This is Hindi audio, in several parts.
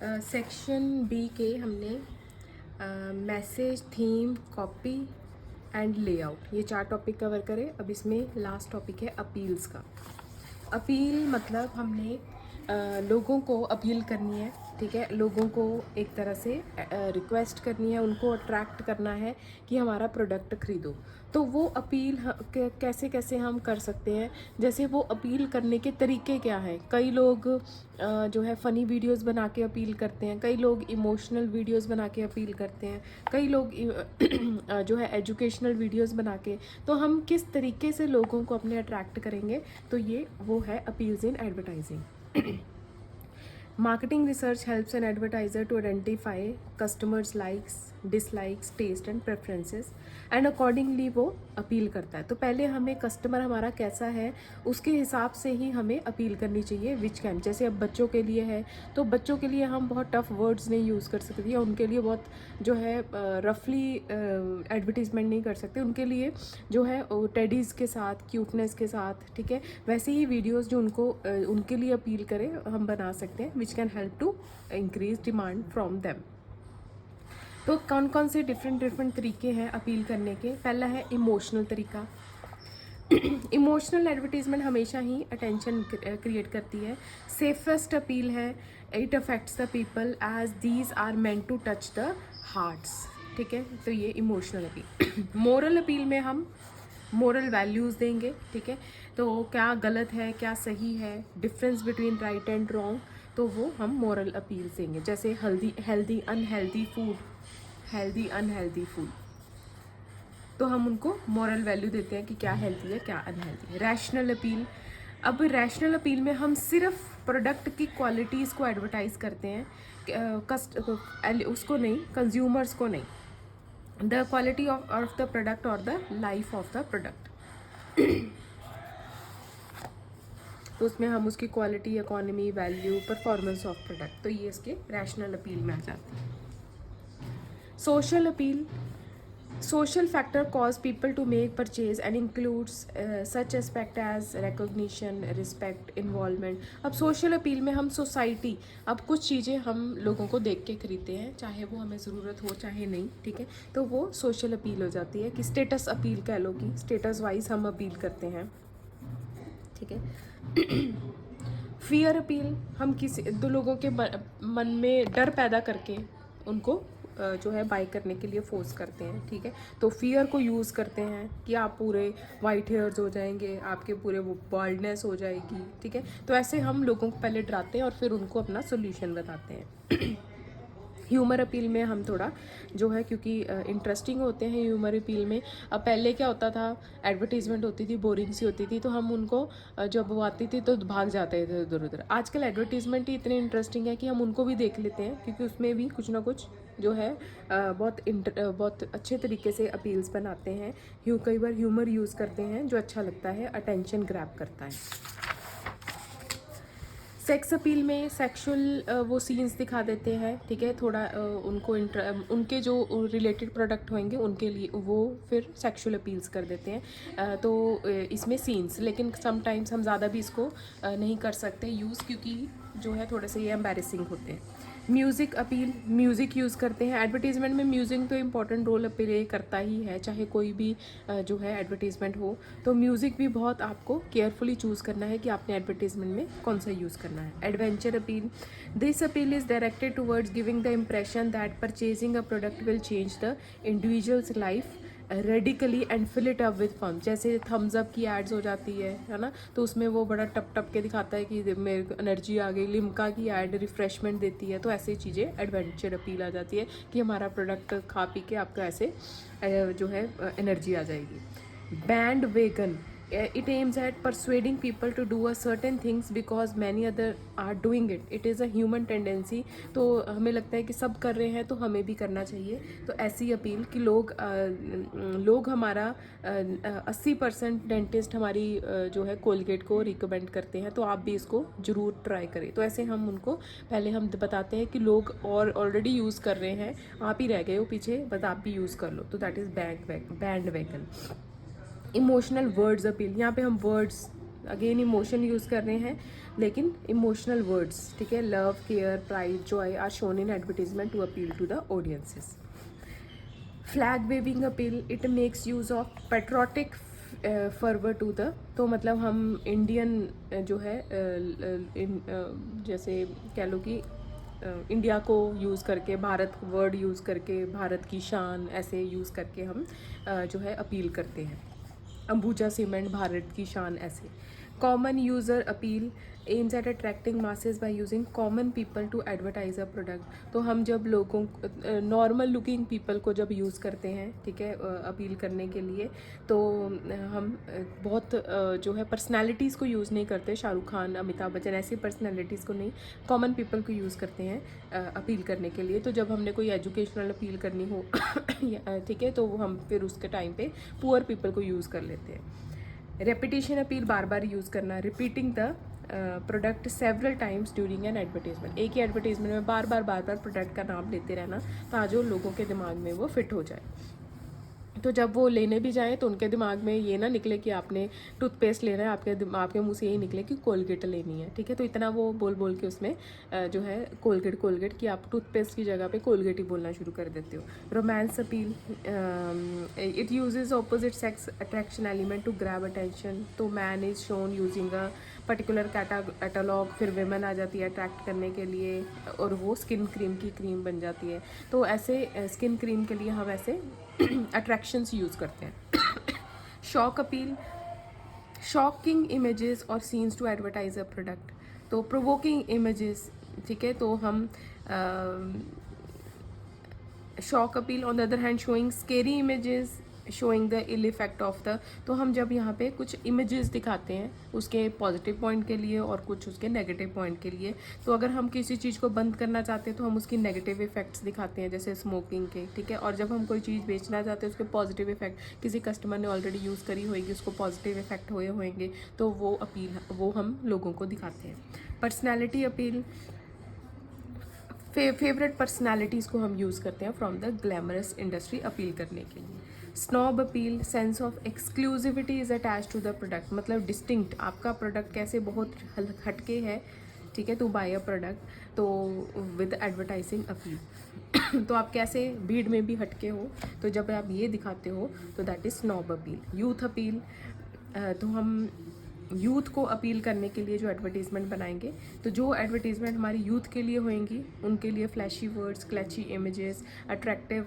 सेक्शन बी के हमने message, theme, copy and layout, ये 4 टॉपिक कवर करे। अब इसमें लास्ट टॉपिक है अपील्स का। अपील मतलब हमने लोगों को अपील करनी है, ठीक है। लोगों को एक तरह से रिक्वेस्ट करनी है, उनको अट्रैक्ट करना है कि हमारा प्रोडक्ट ख़रीदो। तो वो अपील कैसे कैसे हम कर सकते हैं, जैसे वो अपील करने के तरीके क्या हैं। कई लोग जो है फ़नी वीडियोस बना के अपील करते हैं, कई लोग इमोशनल वीडियोस बना के अपील करते हैं, कई लोग जो है एजुकेशनल वीडियोस बना के। तो हम किस तरीके से लोगों को अपने अट्रैक्ट करेंगे, तो ये वो है appeals in advertising. Marketing research helps an advertiser to identify customers' likes, dislikes, taste and preferences and accordingly वो अपील करता है। तो पहले हमें कस्टमर हमारा कैसा है उसके हिसाब से ही हमें अपील करनी चाहिए। विच कैन, जैसे अब बच्चों के लिए है तो बच्चों के लिए हम बहुत टफ वर्ड्स नहीं यूज़ कर सकते या उनके लिए बहुत जो है रफली एडवर्टीजमेंट नहीं कर सकते। उनके लिए जो है टेडीज़ के साथ, क्यूटनेस के साथ, ठीक है, वैसे ही वीडियोस जो उनको उनके लिए अपील करें हम बना सकते हैं, which can help to increase demand from them. तो कौन कौन से डिफरेंट तरीके हैं अपील करने के। पहला है इमोशनल तरीका। इमोशनल एडवर्टीजमेंट हमेशा ही अटेंशन क्रिएट करती है। सेफेस्ट अपील है it affects the people as these are meant to touch the hearts, ठीक है। तो ये इमोशनल अपील। मोरल अपील में हम मोरल वैल्यूज़ देंगे, ठीक है। तो क्या गलत है, क्या सही है, difference between right and wrong, तो वो हम मोरल अपील देंगे। जैसे हेल्दी अनहेल्दी फूड, तो हम उनको मॉरल वैल्यू देते हैं कि क्या हेल्दी है, क्या अनहेल्दी है। रैशनल अपील, अब रैशनल अपील में हम सिर्फ प्रोडक्ट की क्वालिटीज़ को एडवर्टाइज करते हैं, उसको नहीं, कंज्यूमर्स को नहीं, the quality of the product और the life of the product. तो उसमें हम उसकी quality, economy, value, performance of product, तो ये इसके रैशनल अपील में आ जाते हैं। Social appeal, social factor cause people to make purchase and includes such aspect as recognition, respect, involvement। अब social appeal में हम सोसाइटी, अब कुछ चीज़ें हम लोगों को देख के खरीदते हैं, चाहे वो हमें ज़रूरत हो चाहे नहीं, ठीक है। तो वो सोशल अपील हो जाती है। कि स्टेटस अपील कह लो, कि स्टेटस वाइज हम अपील करते हैं, ठीक है। फियर अपील, हम किसी दो लोगों के मन में डर पैदा करके उनको जो है बाय करने के लिए फोर्स करते हैं, ठीक है। तो फियर को यूज़ करते हैं कि आप पूरे वाइट हेयर्स हो जाएंगे, आपके पूरे वो बाल्डनेस हो जाएगी, ठीक है। तो ऐसे हम लोगों को पहले डराते हैं और फिर उनको अपना सोल्यूशन बताते हैं। ह्यूमर अपील में हम थोड़ा जो है, क्योंकि इंटरेस्टिंग होते हैं ह्यूमर अपील में। अब पहले क्या होता था, एडवर्टीजमेंट होती थी, बोरिंग सी होती थी, तो हम उनको जब वो आती थी तो भाग जाते थे इधर उधर। आजकल एडवर्टीजमेंट ही इतने इंटरेस्टिंग है कि हम उनको भी देख लेते हैं, क्योंकि उसमें भी कुछ ना कुछ जो है बहुत अच्छे तरीके से अपील्स बनाते हैं। कई बार ह्यूमर यूज़ करते हैं जो अच्छा लगता है, अटेंशन ग्रैब करता है। सेक्स अपील में सेक्सुअल वो सीन्स दिखा देते हैं, ठीक है। थोड़ा उनको उनके जो रिलेटेड प्रोडक्ट होंगे उनके लिए वो फिर सेक्सुअल अपील्स कर देते हैं। तो इसमें सीन्स, लेकिन समटाइम्स हम ज़्यादा भी इसको नहीं कर सकते यूज़, क्योंकि जो है थोड़े से ये एम्बैरेसिंग होते हैं। म्यूज़िक अपील, म्यूज़िक यूज़ करते हैं एडवर्टीज़मेंट में। म्यूज़िक तो इम्पॉर्टेंट रोल प्ले करता ही है, चाहे कोई भी जो है एडवर्टीज़मेंट हो। तो म्यूज़िक भी बहुत आपको केयरफुली चूज़ करना है कि आपने एडवर्टीज़मेंट में कौन सा यूज़ करना है। Adventure appeal, this appeal is directed towards giving the impression that purchasing a product will change the individuals life radically and fill it up with fun. जैसे थम्स अप की एड्स हो जाती है ना, तो उसमें वो बड़ा टप टप के दिखाता है कि मेरे को एनर्जी आ गई। लिम्का की एड रिफ्रेशमेंट देती है, तो ऐसी चीज़ें एडवेंचर अपील आ जाती है कि हमारा प्रोडक्ट खा पी के आपको ऐसे जो है एनर्जी आ जाएगी। Bandwagon, it aims at persuading people to do a certain things because many other are doing it. It is a human tendency। तो हमें लगता है कि सब कर रहे हैं तो हमें भी करना चाहिए। तो ऐसी अपील कि लोग हमारा 80% डेंटिस्ट हमारी जो है कोलगेट को रिकमेंड करते हैं, तो आप भी इसको ज़रूर ट्राई करें। तो ऐसे हम उनको पहले हम बताते हैं कि लोग और ऑलरेडी यूज़ कर रहे हैं, आप ही रह गए हो पीछे, बस आप भी यूज़ कर लो। तो that is band wagon. Emotional words appeal, यहाँ पे हम वर्ड्स अगेन इमोशन यूज़ कर रहे हैं, लेकिन इमोशनल वर्ड्स, ठीक है, love, care, pride, joy are shown in advertisement to appeal to the audiences. Flag waving appeal, it makes use of patriotic fervour to the, तो मतलब हम इंडियन जो है जैसे कह लो कि इंडिया को यूज़ करके, भारत वर्ड यूज़ करके, भारत की शान ऐसे यूज़ करके हम जो है अपील करते हैं. अंबुजा सीमेंट भारत की शान ऐसे. Common user appeal aims at attracting masses by using common people to advertise a product. तो हम जब लोगों नॉर्मल लुकिंग पीपल को जब यूज़ करते हैं, ठीक है, अपील करने के लिए, तो हम बहुत जो है पर्सनालिटीज़ को यूज़ नहीं करते, शाहरुख खान, अमिताभ बच्चन ऐसी पर्सनालिटीज़ को नहीं, कॉमन पीपल को यूज़ करते हैं अपील करने के लिए. तो जब हमने कोई एजुकेशनल अपील करनी हो ठीक है, तो वो हम फिर उसके टाइम पे पुअर पीपल को यूज़ कर लेते हैं. रेपिटेशन अपील, बार बार यूज़ करना, repeating the product several times during an advertisement. एक ही एडवर्टीजमेंट में बार बार प्रोडक्ट का नाम लेते रहना ताकि लोगों के दिमाग में वो फिट हो जाए. तो जब वो लेने भी जाएँ तो उनके दिमाग में ये ना निकले कि आपने टूथपेस्ट लेना है, आपके मुंह से यही निकले कि कोलगेट लेनी है, ठीक है. तो इतना वो बोल बोल के उसमें जो है कोलगेट कि आप टूथपेस्ट की जगह पे कोलगेट ही बोलना शुरू कर देते हो. Romance appeal, it uses opposite sex attraction element to grab attention. तो man is shown using a particular catalogue, फिर वेमेन आ जाती है अट्रैक्ट करने के लिए, और वो स्किन क्रीम की क्रीम बन जाती है. तो ऐसे स्किन क्रीम के लिए हम ऐसे अट्रैक्शंस यूज़ करते हैं. शॉक अपील, शॉकिंग इमेजेस और scenes to advertise a product. तो प्रोवोकिंग इमेजेस, ठीक है, तो हम shock appeal. On the other hand showing scary images showing the ill effect of the. तो हम जब यहाँ पे कुछ इमेजेस दिखाते हैं उसके पॉजिटिव पॉइंट के लिए और कुछ उसके नेगेटिव पॉइंट के लिए. तो अगर हम किसी चीज़ को बंद करना चाहते हैं तो हम उसकी नेगेटिव इफेक्ट्स दिखाते हैं, जैसे स्मोकिंग के, ठीक है. और जब हम कोई चीज़ बेचना चाहते हैं उसके पॉजिटिव इफेक्ट, किसी कस्टमर ने ऑलरेडी यूज़ करी होगी, उसको पॉजिटिव इफेक्ट हुए होंगे, तो वो अपील वो हम लोगों को दिखाते हैं. पर्सनैलिटी अपील, फेवरेट पर्सनालिटीज़ को हम यूज़ करते हैं from the glamorous industry appeal करने के लिए. Snob appeal, sense of exclusivity is attach to the product. मतलब डिस्टिंक्ट, आपका प्रोडक्ट कैसे बहुत हटके है, ठीक है, टू बाय अ प्रोडक्ट. तो विद एडवर्टाइजिंग अपील तो आप कैसे भीड़ में भी हटके हो, तो जब आप ये दिखाते हो तो that is snob appeal. Youth appeal, तो हम यूथ को अपील करने के लिए जो एडवर्टीज़मेंट बनाएंगे, तो जो एडवर्टीज़मेंट हमारी यूथ के लिए होएंगी उनके लिए फ्लैशी वर्ड्स, क्लैची इमेजेस, अट्रैक्टिव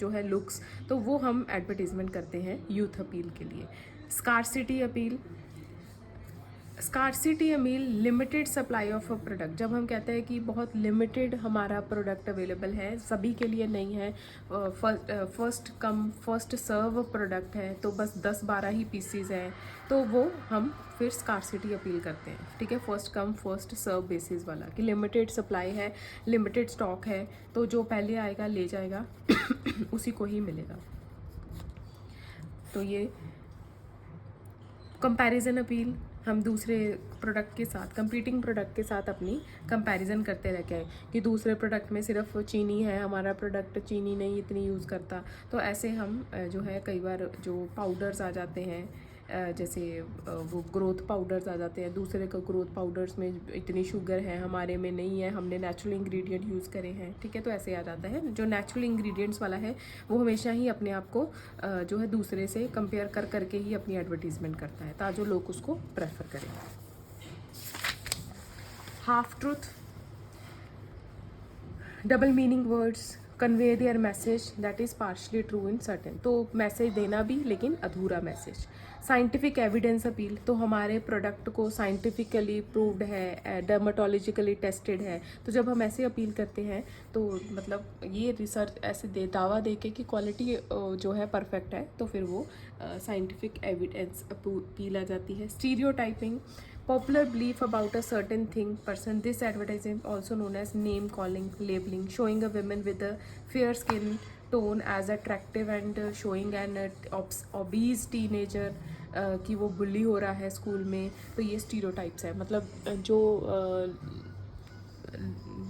जो है लुक्स, तो वो हम एडवर्टीज़मेंट करते हैं यूथ अपील के लिए. Scarcity appeal, scarcity appeal, limited supply of a product. जब हम कहते हैं कि बहुत लिमिटेड हमारा प्रोडक्ट अवेलेबल है, सभी के लिए नहीं है, first come first serve product है, तो बस 10-12 ही पीसीज हैं, तो वो हम फिर स्कार्सिटी अपील करते हैं, ठीक है. First come first serve basis वाला, कि लिमिटेड सप्लाई है, लिमिटेड स्टॉक है, तो जो पहले आएगा ले जाएगा उसी को ही मिलेगा. तो ये कंपैरिजन अपील, हम दूसरे प्रोडक्ट के साथ, कंपीटिंग प्रोडक्ट के साथ अपनी कंपैरिजन करते रहते हैं कि दूसरे प्रोडक्ट में सिर्फ चीनी है, हमारा प्रोडक्ट चीनी नहीं इतनी यूज़ करता. तो ऐसे हम जो है कई बार जो पाउडर्स आ जाते हैं, जैसे वो ग्रोथ पाउडर्स आ जाते हैं, दूसरे को ग्रोथ पाउडर्स में इतनी शुगर है, हमारे में नहीं है, हमने नेचुरल इंग्रेडिएंट यूज़ करे हैं, ठीक है. तो ऐसे आ जाता है. जो नेचुरल इंग्रेडिएंट्स वाला है वो हमेशा ही अपने आप को जो है दूसरे से कंपेयर कर करके ही अपनी एडवर्टीज़मेंट करता है ताकि लोग उसको प्रेफर करें. Half truth, double meaning words convey there message that is partially true in certain. तो मैसेज देना भी लेकिन अधूरा मैसेज. साइंटिफिक एविडेंस अपील, तो हमारे प्रोडक्ट को साइंटिफिकली प्रूव्ड है, डर्माटोलॉजिकली टेस्टेड है. तो जब हम ऐसे अपील करते हैं तो मतलब ये रिसर्च ऐसे दावा दे के कि क्वालिटी जो है परफेक्ट है, तो फिर वो साइंटिफिक एविडेंस अपील आ जाती है. Stereotyping, popular belief about a certain thing person. This advertising also known as name calling, labeling, showing a woman with a fair skin tone as attractive and showing an obese teenager कि वो बुली हो रहा है स्कूल में. तो ये स्टीरियोटाइप्स है, मतलब जो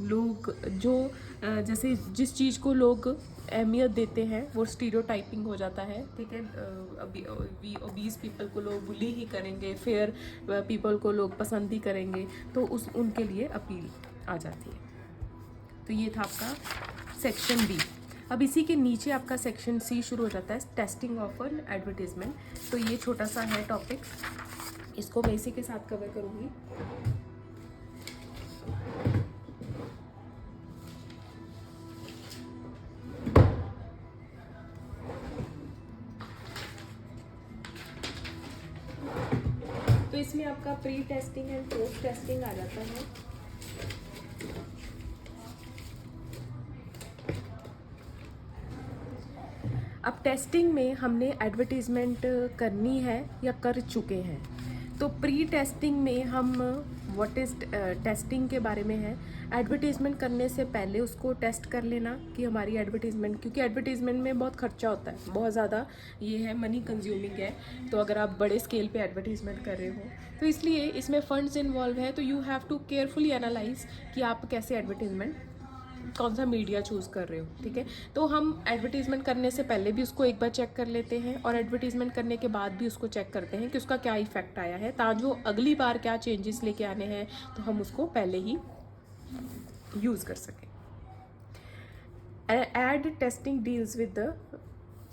लोग लोग जो जैसे जिस चीज़ को लोग अहमियत देते हैं वो स्टीरियोटाइपिंग हो जाता है, ठीक है। अभी ओबीस पीपल को लोग बुली ही करेंगे, फेयर पीपल को लोग पसंद ही करेंगे, तो उनके लिए अपील आ जाती है। तो ये था आपका सेक्शन बी। अब इसी के नीचे आपका सेक्शन सी शुरू हो जाता है, टेस्टिंग ऑफ एन एडवर्टीजमेंट। तो ये छोटा सा है टॉपिक, इसको मैं इसी के साथ कवर करूँगी। तो इसमें आपका pre testing and post testing आ जाता है। अब टेस्टिंग में हमने एडवर्टीजमेंट करनी है या कर चुके हैं, तो प्री टेस्टिंग में हम व्हाट इज़ टेस्टिंग के बारे में है। एडवर्टीजमेंट करने से पहले उसको टेस्ट कर लेना कि हमारी एडवर्टीजमेंट, क्योंकि एडवर्टीजमेंट में बहुत खर्चा होता है, बहुत ज़्यादा ये है, मनी कंज्यूमिंग है। तो अगर आप बड़े स्केल पे एडवर्टीजमेंट कर रहे हो तो इसलिए इसमें फंड्स इन्वॉल्व है। तो you have to carefully analyse कि आप कैसे एडवर्टीजमेंट, कौन सा मीडिया चूज़ कर रहे हो, ठीक है। तो हम एडवर्टीजमेंट करने से पहले भी उसको एक बार चेक कर लेते हैं और एडवर्टीजमेंट करने के बाद भी उसको चेक करते हैं कि उसका क्या इफेक्ट आया है, ताकि जो अगली बार क्या चेंजेस लेके आने हैं तो हम उसको पहले ही यूज़ कर सकें। Ad testing deals with the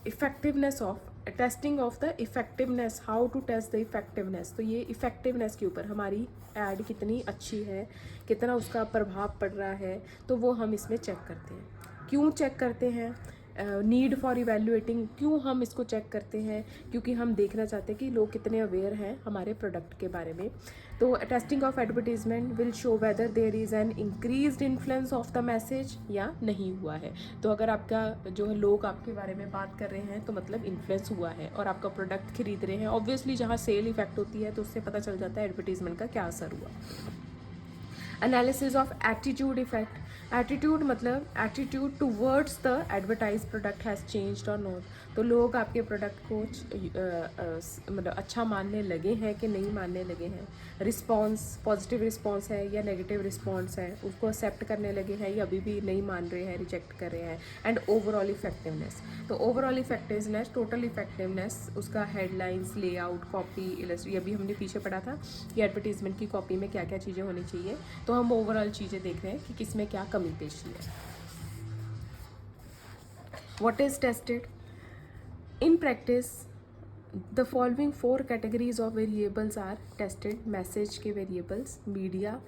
effectiveness of testing of the effectiveness, how to test the effectiveness. तो ये इफेक्टिवनेस के ऊपर हमारी ऐड कितनी अच्छी है, कितना उसका प्रभाव पड़ रहा है, तो वो हम इसमें चेक करते हैं। क्यों चेक करते हैं? नीड फॉर इवेल्युएटिंग, क्यों हम इसको चेक करते हैं? क्योंकि हम देखना चाहते हैं कि लोग कितने अवेयर हैं हमारे प्रोडक्ट के बारे में। तो testing of advertisement will show whether there is an increased influence of the message या नहीं हुआ है। तो अगर आपका जो है लोग आपके बारे में बात कर रहे हैं तो मतलब इन्फ्लुएंस हुआ है और आपका प्रोडक्ट खरीद रहे हैं। ऑब्वियसली जहाँ सेल इफेक्ट होती है तो उससे पता चल जाता है एडवर्टीजमेंट का क्या असर हुआ। Analysis of attitude effect, attitude मतलब attitude towards the advertise product has changed or not. तो लोग आपके प्रोडक्ट को मतलब अच्छा मानने लगे हैं कि नहीं मानने लगे हैं। रिस्पॉन्स, पॉजिटिव रिस्पॉन्स है या नेगेटिव रिस्पॉन्स है, उसको एक्सेप्ट करने लगे हैं या अभी भी नहीं मान रहे हैं, रिजेक्ट कर रहे हैं। एंड ओवरऑल इफेक्टिवनेस, तो ओवरऑल इफेक्टिवनेस, टोटल इफेक्टिवनेस, उसका हेडलाइंस, लेआउट, कॉपी, इलस्ट्रेशन, ये भी हमने पीछे पढ़ा था कि एडवर्टीजमेंट की कॉपी में क्या क्या चीज़ें होनी चाहिए। तो हम ओवरऑल चीज़ें देख रहे हैं कि किसमें क्या कमी पेशी है। What is tested in practice, the following 4 categories of variables are tested. Message के variables, media,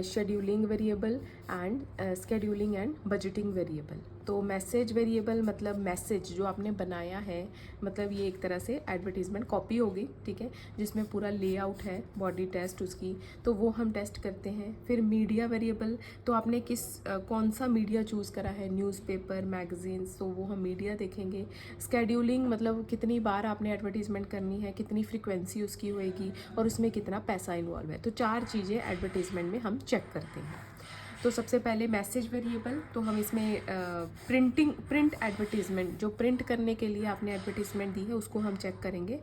scheduling variable and scheduling and budgeting variable. तो मैसेज वेरिएबल मतलब मैसेज जो आपने बनाया है, मतलब ये एक तरह से एडवर्टीजमेंट कॉपी होगी, ठीक है, जिसमें पूरा लेआउट है, बॉडी टेस्ट उसकी, तो वो हम टेस्ट करते हैं। फिर मीडिया वेरिएबल, तो आपने कौन सा मीडिया चूज़ करा है, न्यूज़पेपर, मैगजीन्स, तो वो हम मीडिया देखेंगे। स्केड्यूलिंग मतलब कितनी बार आपने एडवर्टीजमेंट करनी है, कितनी फ्रिक्वेंसी उसकी होएगी और उसमें कितना पैसा इन्वॉल्व है। तो 4 चीज़ें एडवर्टीजमेंट में हम चेक करते हैं। तो सबसे पहले मैसेज वेरिएबल, तो हम इसमें प्रिंट एडवर्टीजमेंट, जो प्रिंट करने के लिए आपने एडवर्टीजमेंट दी है उसको हम चेक करेंगे।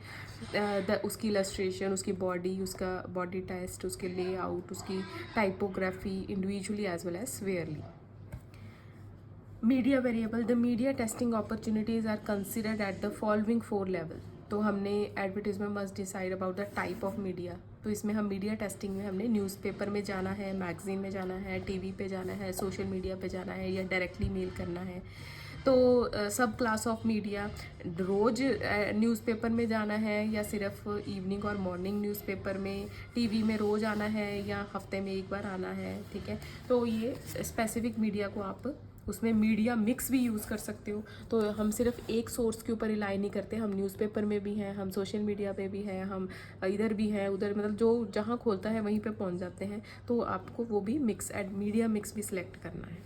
उसकी इलस्ट्रेशन, उसकी बॉडी, उसका बॉडी टेस्ट, उसके लेआउट, उसकी typography individually as well as squarely. Media variable, the media testing opportunities are considered at the following 4 level. तो हमने advertisement must decide about the type of media. तो इसमें हम मीडिया टेस्टिंग में हमने न्यूज़पेपर में जाना है, मैगजीन में जाना है, टीवी पे जाना है, सोशल मीडिया पे जाना है या डायरेक्टली मेल करना है। तो सब क्लास ऑफ मीडिया, रोज़ न्यूज़पेपर में जाना है या सिर्फ इवनिंग और मॉर्निंग न्यूज़पेपर में, टीवी में रोज़ आना है या हफ्ते में एक बार आना है, ठीक है। तो ये स्पेसिफिक मीडिया को आप उसमें मीडिया मिक्स भी यूज़ कर सकते हो। तो हम सिर्फ एक सोर्स के ऊपर रिलाई नहीं करते, हम न्यूज़पेपर में भी हैं, हम सोशल मीडिया पे भी हैं, हम इधर भी हैं, उधर, मतलब जो जहाँ खोलता है वहीं पे पहुँच जाते हैं। तो आपको वो भी मिक्स मीडिया मिक्स भी सिलेक्ट करना है।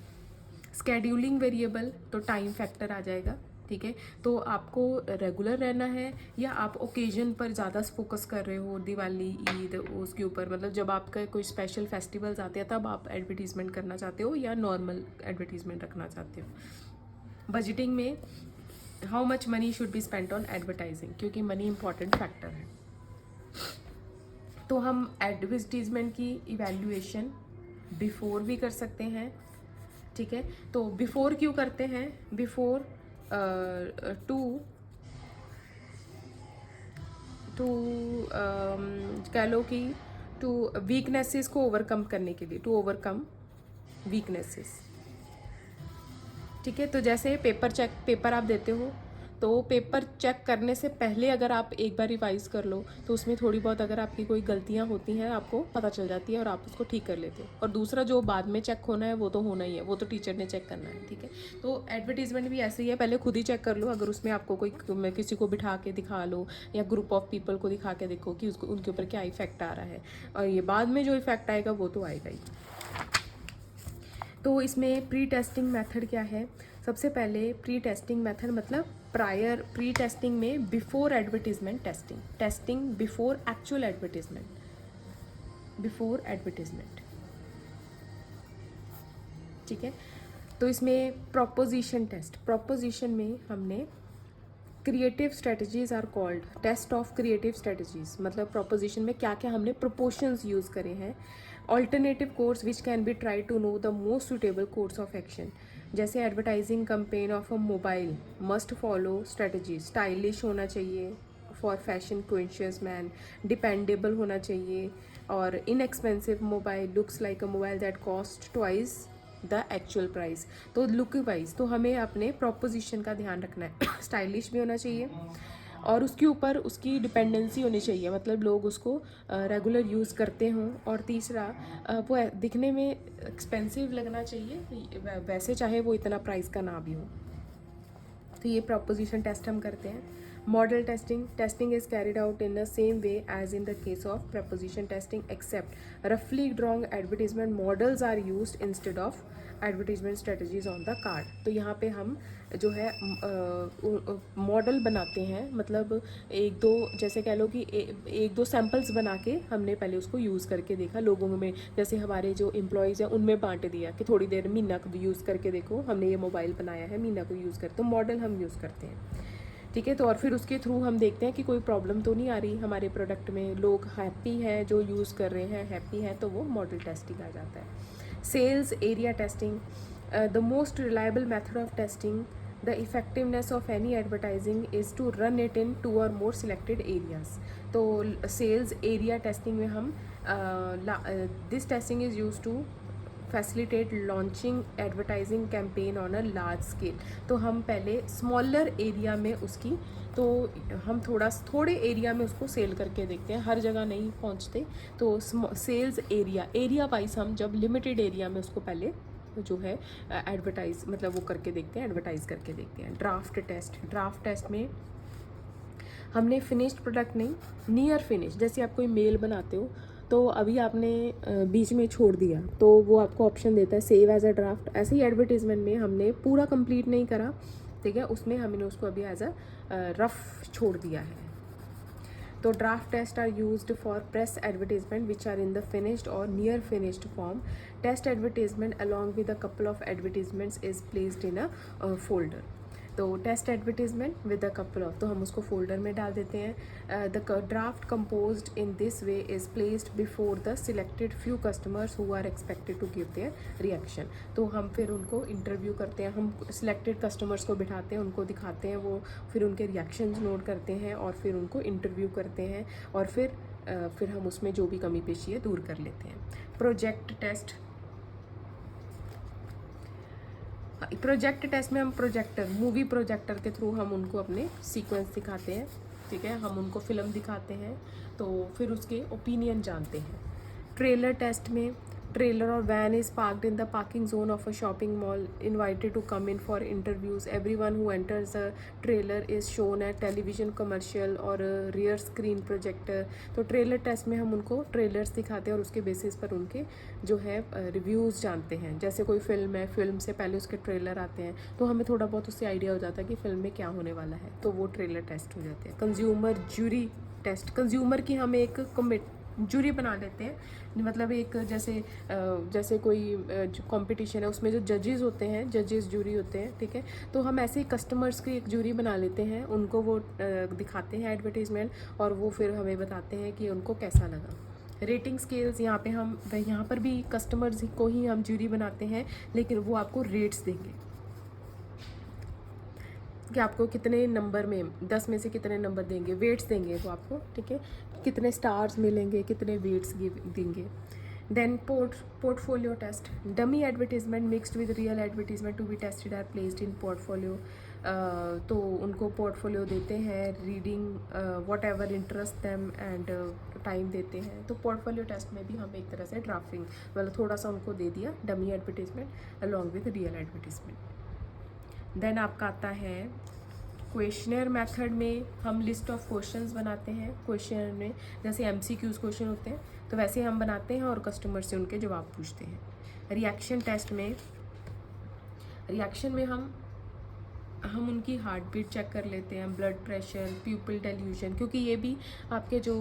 स्केड्यूलिंग वेरिएबल, तो टाइम फैक्टर आ जाएगा, ठीक है। तो आपको रेगुलर रहना है या आप ओकेजन पर ज़्यादा फोकस कर रहे हो, दिवाली, ईद, उसके ऊपर, मतलब जब आपका कोई स्पेशल फेस्टिवल्स आते हैं तब आप एडवर्टीजमेंट करना चाहते हो या नॉर्मल एडवर्टीजमेंट रखना चाहते हो। बजटिंग में how much money should be spent on advertising, क्योंकि मनी इंपॉर्टेंट फैक्टर है। तो हम एडवर्टीजमेंट की इवैल्यूएशन बिफोर भी कर सकते हैं ठीक है। तो बिफोर क्यों करते हैं? बिफोर टू कह लो कि टू वीकनेसेस को ओवरकम करने के लिए, टू ओवरकम वीकनेसेस। ठीक है। तो जैसे पेपर आप देते हो, तो पेपर चेक करने से पहले अगर आप एक बार रिवाइज कर लो तो उसमें थोड़ी बहुत अगर आपकी कोई गलतियां होती हैं आपको पता चल जाती है और आप उसको ठीक कर लेते हो। और दूसरा जो बाद में चेक होना है वो तो होना ही है, वो तो टीचर ने चेक करना है। ठीक है। तो एडवर्टीजमेंट भी ऐसे ही है, पहले खुद ही चेक कर लो। अगर उसमें आपको कोई किसी को बिठा के दिखा लो या ग्रुप ऑफ पीपल को दिखा के देखो कि उसको उनके ऊपर क्या इफेक्ट आ रहा है, और ये बाद में जो इफेक्ट आएगा वो तो आएगा ही। तो इसमें प्री टेस्टिंग मेथड क्या है? सबसे पहले प्री टेस्टिंग मेथड मतलब प्री टेस्टिंग में before advertisement testing, testing before actual advertisement, before advertisement. ठीक है। तो इसमें प्रोपोजिशन टेस्ट, प्रोपोजिशन में हमने creative strategies are called test of creative strategies, मतलब प्रोपोजिशन में क्या क्या हमने प्रोपोर्शंस यूज़ करे हैं। Alternative course which can be try to know the most suitable course of action, जैसे advertising campaign of a mobile must follow strategy, stylish होना चाहिए for fashion conscious man, dependable होना चाहिए, और inexpensive mobile looks like a mobile that cost twice the actual price. तो लुक वाइज तो हमें अपने प्रोपोजिशन का ध्यान रखना है। स्टाइलिश भी होना चाहिए और उसके ऊपर उसकी डिपेंडेंसी होनी चाहिए, मतलब लोग उसको रेगुलर यूज़ करते हों। और तीसरा वो दिखने में एक्सपेंसिव लगना चाहिए, वैसे चाहे वो इतना प्राइस का ना भी हो। तो ये प्रोपोजिशन टेस्ट हम करते हैं। Model testing is carried out in the same way as in the case of proposition testing except रफली drawn advertisement models are used instead of advertisement strategies on the card. तो यहाँ पे हम जो है मॉडल बनाते हैं, मतलब एक दो जैसे कह लो कि एक दो सैम्पल्स बना के हमने पहले उसको यूज़ करके देखा लोगों में, जैसे हमारे जो एम्प्लॉयज़ हैं उनमें बांट दिया कि थोड़ी देर मीना को यूज़ करके देखो, हमने ये मोबाइल बनाया है, मीना को यूज़ कर, तो मॉडल हम यूज़ करते हैं। ठीक है। तो और फिर उसके थ्रू हम देखते हैं कि कोई प्रॉब्लम तो नहीं आ रही हमारे प्रोडक्ट में, लोग हैप्पी हैं, जो यूज़ कर रहे हैं हैप्पी हैं, तो वो मॉडल टेस्टिंग आ जाता है। Sales area testing, the most reliable method of testing the effectiveness of any advertising is to run it in 2 और मोर सिलेक्टेड एरियाज। तो सेल्स एरिया टेस्टिंग में हम this testing is use to facilitate launching advertising campaign on a large scale. तो हम पहले स्मॉलर एरिया में उसकी, तो हम थोड़े एरिया में उसको सेल करके देखते हैं, हर जगह नहीं पहुंचते। तो सेल्स एरिया वाइज हम जब लिमिटेड एरिया में उसको पहले जो है एडवर्टाइज मतलब वो करके देखते हैं, एडवर्टाइज करके देखते हैं। ड्राफ्ट टेस्ट में हमने फिनिश्ड प्रोडक्ट नहीं, नियर फिनिश, जैसे आप कोई मेल बनाते हो तो अभी आपने बीच में छोड़ दिया तो वो आपको ऑप्शन देता है सेव एज अ ड्राफ्ट। ऐसे ही एडवर्टीजमेंट में हमने पूरा कंप्लीट नहीं करा, ठीक है, उसमें हमने उसको अभी एज अ रफ छोड़ दिया है। तो draft test are used for press advertisement which are in the finished or near finished form. Test advertisement along with a couple of advertisements is placed in a folder. तो test advertisement with a couple of, तो हम उसको फोल्डर में डाल देते हैं। The draft composed in this way is placed before the selected few customers who are expected to give their reaction. तो हम फिर उनको इंटरव्यू करते हैं, हम सिलेक्टेड कस्टमर्स को बिठाते हैं, उनको दिखाते हैं, वो फिर उनके रिएक्शंस नोट करते हैं और फिर उनको इंटरव्यू करते हैं और फिर हम उसमें जो भी कमी पेशी है दूर कर लेते हैं। प्रोजेक्ट टेस्ट में हम मूवी प्रोजेक्टर के थ्रू हम उनको अपने सीक्वेंस दिखाते हैं, ठीक है, हम उनको फिल्म दिखाते हैं, तो फिर उसके ओपिनियन जानते हैं। ट्रेलर टेस्ट में ट्रेलर और van is parked in the parking zone of a shopping mall, invited to come in for interviews, everyone who enters a trailer is shown at television commercial और रियर स्क्रीन प्रोजेक्टर। तो ट्रेलर टेस्ट में हम उनको ट्रेलर्स दिखाते हैं और उसके बेसिस पर उनके जो है रिव्यूज़ जानते हैं। जैसे कोई फिल्म है, फिल्म से पहले उसके ट्रेलर आते हैं तो हमें थोड़ा बहुत उससे आइडिया हो जाता है कि फिल्म में क्या होने वाला है, तो वो ट्रेलर टेस्ट हो जाते हैं। कंज्यूमर ज्यूरी टेस्ट, कंज्यूमर की हम एक जूरी बना लेते हैं, मतलब एक जैसे कोई कंपटीशन है उसमें जो जजेस होते हैं, जजेस जूरी होते हैं, ठीक है, तो हम ऐसे ही कस्टमर्स की एक जूरी बना लेते हैं, उनको वो दिखाते हैं एडवर्टीजमेंट और वो फिर हमें बताते हैं कि उनको कैसा लगा। रेटिंग स्केल्स, यहाँ पर भी कस्टमर्स को ही हम जूरी बनाते हैं, लेकिन वो आपको रेट्स देंगे कि आपको कितने नंबर में 10 में से कितने नंबर देंगे, वेट्स देंगे वो आपको, ठीक है, कितने स्टार्स मिलेंगे, कितने वेट्स देंगे। Then portfolio test, dummy advertisement mixed with real advertisement to be tested are placed in portfolio. तो उनको पोर्टफोलियो देते हैं, reading whatever interest them and time देते हैं। तो पोर्टफोलियो टेस्ट में भी हम एक तरह से ड्राफ्टिंग मतलब थोड़ा सा उनको दे दिया dummy advertisement along with real advertisement. Then आपका आता है क्वेश्चनर मेथड में हम लिस्ट ऑफ क्वेश्चंस बनाते हैं। क्वेश्चनर में जैसे MCQs क्वेश्चन होते हैं तो वैसे हम बनाते हैं और कस्टमर से उनके जवाब पूछते हैं। रिएक्शन टेस्ट में, रिएक्शन में हम उनकी हार्ट बीट चेक कर लेते हैं, ब्लड प्रेशर, प्यूपिल डेल्यूजन, क्योंकि ये भी आपके जो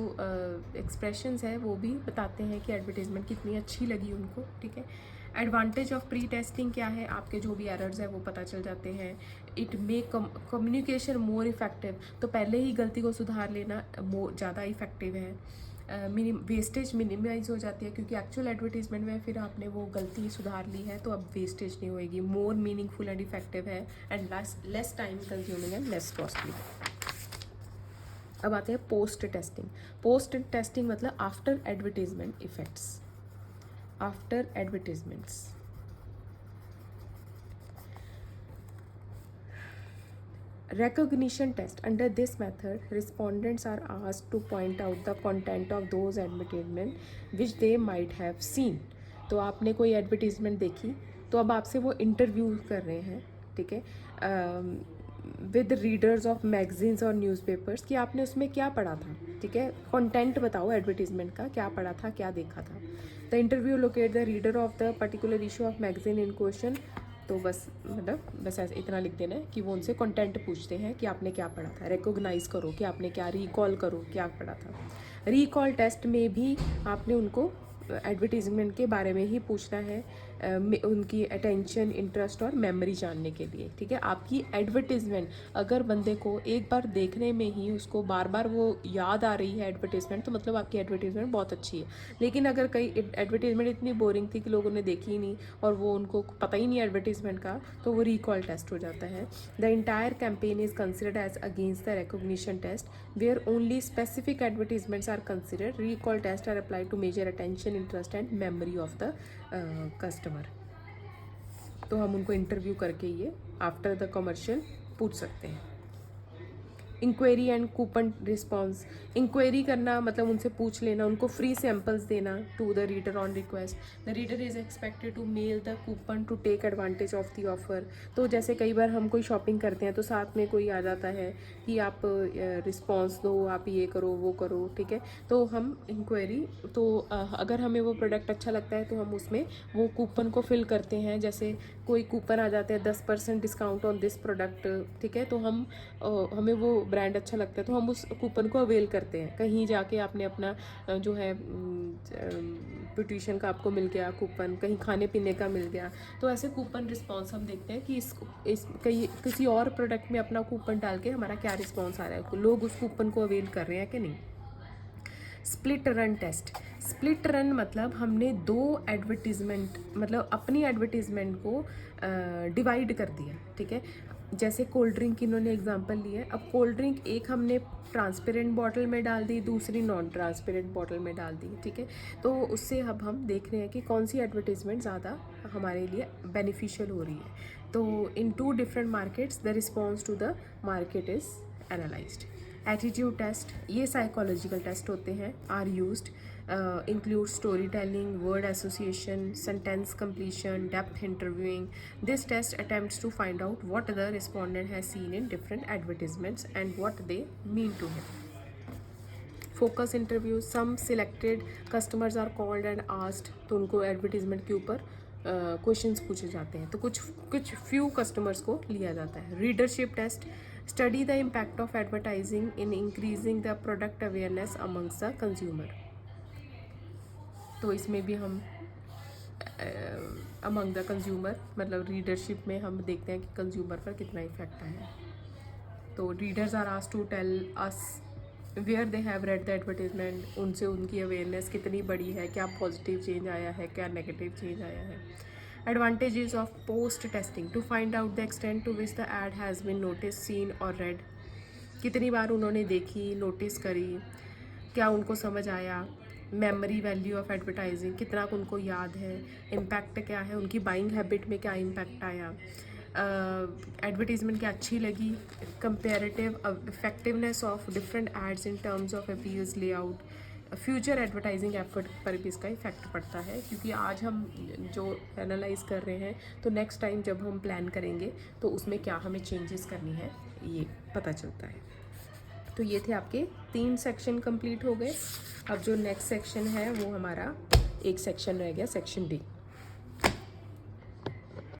एक्सप्रेशंस है वो भी बताते हैं कि एडवर्टीजमेंट कितनी अच्छी लगी उनको, ठीक है। एडवांटेज ऑफ प्री टेस्टिंग क्या है, आपके जो भी एरर्स है वो पता चल जाते हैं। It make communication more effective, तो पहले ही गलती को सुधार लेना ज़्यादा इफेक्टिव है। वेस्टेज मिनिमाइज हो जाती है, क्योंकि एक्चुअल एडवर्टीजमेंट में फिर आपने वो गलती सुधार ली है तो अब वेस्टेज नहीं होएगी। मोर मीनिंगफुल एंड इफेक्टिव है and less time consuming and less costly. अब आते हैं पोस्ट टेस्टिंग। पोस्ट टेस्टिंग मतलब after advertisement effects, after advertisements. Recognition test. Under this method, respondents are asked to point out the content of those advertisement which they might have seen. तो आपने कोई एडवर्टीजमेंट देखी तो अब आपसे वो इंटरव्यू कर रहे हैं, ठीक है, विद रीडर्स ऑफ मैगजीन्स और न्यूज़पेपर्स कि आपने उसमें क्या पढ़ा था, ठीक है, कंटेंट बताओ एडवर्टीजमेंट का, क्या पढ़ा था, क्या देखा था। The interview locate the reader of the particular issue of magazine in question. तो बस ऐसे इतना लिख देना है कि वो उनसे कंटेंट पूछते हैं कि आपने क्या पढ़ा था, रिकॉग्नाइज करो कि आपने क्या, रिकॉल करो क्या पढ़ा था। रिकॉल टेस्ट में भी आपने उनको एडवर्टीजमेंट के बारे में ही पूछना है, उनकी अटेंशन, इंटरेस्ट और मेमोरी जानने के लिए, ठीक है। आपकी एडवर्टीजमेंट अगर बंदे को एक बार देखने में ही उसको बार बार वो याद आ रही है एडवर्टीजमेंट, तो मतलब आपकी एडवर्टीजमेंट बहुत अच्छी है। लेकिन अगर कई एडवर्टीजमेंट इतनी बोरिंग थी कि लोगों ने देखी ही नहीं और वो उनको पता ही नहीं एडवर्टीजमेंट का, तो वो रिकॉल टेस्ट हो जाता है। The entire campaign is considered as against the recognition test where only specific advertisements are considered. Recall test are apply to measure attention, interest and memory of the customer. तो हम उनको इंटरव्यू करके ये आफ्टर द कमर्शियल पूछ सकते हैं। Inquiry and coupon response. Inquiry करना मतलब उनसे पूछ लेना, उनको फ्री सैम्पल्स देना to the reader on request. The reader is expected to mail the coupon to take advantage of the offer. तो जैसे कई बार हम कोई शॉपिंग करते हैं तो साथ में कोई आ जाता है कि आप रिस्पॉन्स दो, आप ये करो वो करो, ठीक है। तो हम इंक्वायरी, तो अगर हमें वो प्रोडक्ट अच्छा लगता है तो हम उसमें वो कूपन को फिल करते हैं। जैसे कोई कूपन आ जाते हैं 10% डिस्काउंट ऑन दिस प्रोडक्ट, ठीक है, तो हमें वो ब्रांड अच्छा लगता है तो हम उस कूपन को अवेल करते हैं। कहीं जाके आपने अपना जो है ब्यूटिशियन का आपको मिल गया कूपन, कहीं खाने पीने का मिल गया, तो ऐसे कूपन रिस्पॉन्स हम देखते हैं कि इस किसी और प्रोडक्ट में अपना कूपन डाल के हमारा क्या रिस्पॉन्स आ रहा है, लोग उस कूपन को अवेल कर रहे हैं कि नहीं। Split run test. Split run मतलब हमने दो एडवर्टीजमेंट, मतलब अपनी एडवर्टीजमेंट को डिवाइड कर दिया, ठीक है। जैसे कोल्ड ड्रिंक इन्होंने एग्जांपल लिए, अब कोल्ड ड्रिंक एक हमने ट्रांसपेरेंट बॉटल में डाल दी, दूसरी नॉन ट्रांसपेरेंट बॉटल में डाल दी, ठीक है। तो उससे अब हम देख रहे हैं कि कौन सी एडवर्टीजमेंट ज़्यादा हमारे लिए बेनिफिशियल हो रही है। तो in 2 different markets the response to the market is analysed. Attitude test, ये साइकोलॉजिकल टेस्ट होते हैं, are used, include storytelling, word association, sentence completion, depth interviewing. This test attempts to find out what the respondent has seen in different advertisements and what they mean to him. Focus interview, some selected customers are called and asked, तो उनको एडवर्टीजमेंट के ऊपर क्वेश्चंस पूछे जाते हैं, तो कुछ फ्यू कस्टमर्स को लिया जाता है। Readership test, study the impact of advertising in increasing the product awareness amongst the consumer. तो इसमें भी हम अमंग द कंज्यूमर मतलब रीडरशिप में हम देखते हैं कि कंज्यूमर पर कितना इफेक्ट आया है। तो readers are asked to tell us where they have read the advertisement, उनसे उनकी अवेयरनेस कितनी बड़ी है, क्या पॉजिटिव चेंज आया है, क्या नेगेटिव चेंज आया है. Advantages of post testing, to find out the extent to which the ad has been notice, seen और रेड. कितनी बार उन्होंने देखी, नोटिस करी, क्या उनको समझ आया. मेमोरी वैल्यू ऑफ एडवर्टाइजिंग, कितना उनको याद है. इम्पैक्ट क्या है, उनकी बाइंग हैबिट में क्या इम्पैक्ट आया. एडवर्टीजमेंट क्या अच्छी लगी. Comparative effectiveness of different ads in terms of appeals, layout. Future advertising effort पर भी इसका इफेक्ट पड़ता है, क्योंकि आज हम जो एनालाइज कर रहे हैं तो नेक्स्ट टाइम जब हम प्लान करेंगे तो उसमें क्या हमें चेंजेस करनी है ये पता चलता है. तो ये थे आपके 3 सेक्शन कंप्लीट हो गए. अब जो नेक्स्ट सेक्शन है वो हमारा एक सेक्शन रह गया, सेक्शन डी.